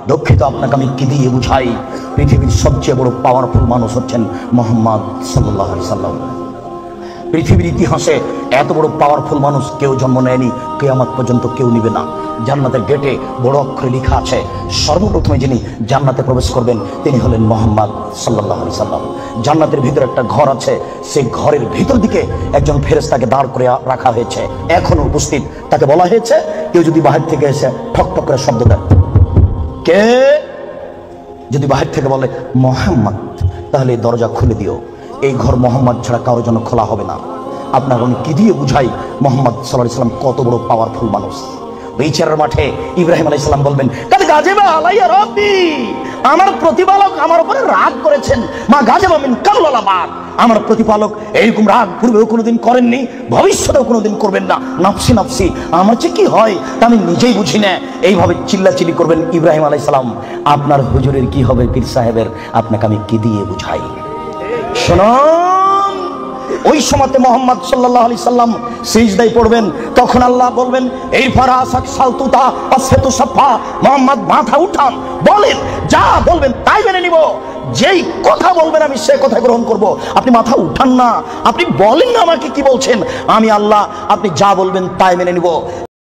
দুঃখিত, আপনাকে আমি কি দিয়ে বুঝাই? পৃথিবীর সবচেয়ে বড় পাওয়ারফুল মানুষ হচ্ছেন মুহাম্মদ সাল্লাল্লাহু আলাইহি সাল্লাম। পৃথিবীর ইতিহাসে এত বড় পাওয়ারফুল মানুষ কেউ জন্ম নেয়নি, কিয়ামত পর্যন্ত কেউ নিবে না। জান্নাতের গেটে বড় অক্ষরে লেখা আছে, সর্বপ্রথমে যিনি জান্নাতে প্রবেশ করবেন তিনি হলেন মুহাম্মদ সাল্লাল্লাহু আলাইহি সাল্লাম। জান্নাতের ভিতরে একটা ঘর আছে, সেই ঘরের ভিতর দিকে একজন ফেরেশতাকে দাঁড় করে রাখা হয়েছে, এখনো উপস্থিত। তাকে বলা হয়েছে, কেউ যদি বাহির থেকে এসে ঠক ঠক করে শব্দ দেয়, কে যদি বাহির থেকে বলে মুহাম্মদ, তাহলে এই দরজা খুলে দিও। এই ঘর মোহাম্মদ ছাড়া কারোর জন্য খোলা হবে না। আপনার আমি কি দিয়ে বুঝাই মোহাম্মদ সাল্লাল্লাহু আলাইহি সাল্লাম কত বড় পাওয়ারফুল মানুষ। বিচারের মাঠে ইব্রাহিম আলাইহিস সালাম বলবেন, কাদ গাজিবা আলাইয়া রাব্বি, আমার প্রতিপালক আমার উপরে রাগ করেছেন। মা গাজিবা মিন কাবল বাদ, আমার প্রতিপালক এরকম রাগ পূর্বেও কোনোদিন করেননি, ভবিষ্যতেও কোনোদিন করবেন না। নাফসি নাফসি, আমার যে কি হয় তা আমি নিজেই বুঝি না। এইভাবে চিল্লাচিল্লি করবেন ইব্রাহিম আলাইহিস সালাম। আপনার হুজুরের কি হবে পীর সাহেবের, আপনাকে আমি কি দিয়ে বুঝাই? শুনুন, ওই সময়তে মুহাম্মদ সাল্লাল্লাহু আলাইহি সাল্লাম সিজদায় পড়বেন, তখন আল্লাহ বলবেন, এই ফারাসাক সালতুতা আসফাতু সাফা, মুহাম্মদ মাথা উঠান, বলেন, যা বলবেন তাই মেনে নিব। যেই কথা বলবেন আমি সে কথা গ্রহণ করব। আপনি মাথা উঠান না, আপনি বলেন না আমাকে কি বলছেন, আমি আল্লাহ, আপনি যা বলবেন তাই মেনে নিব।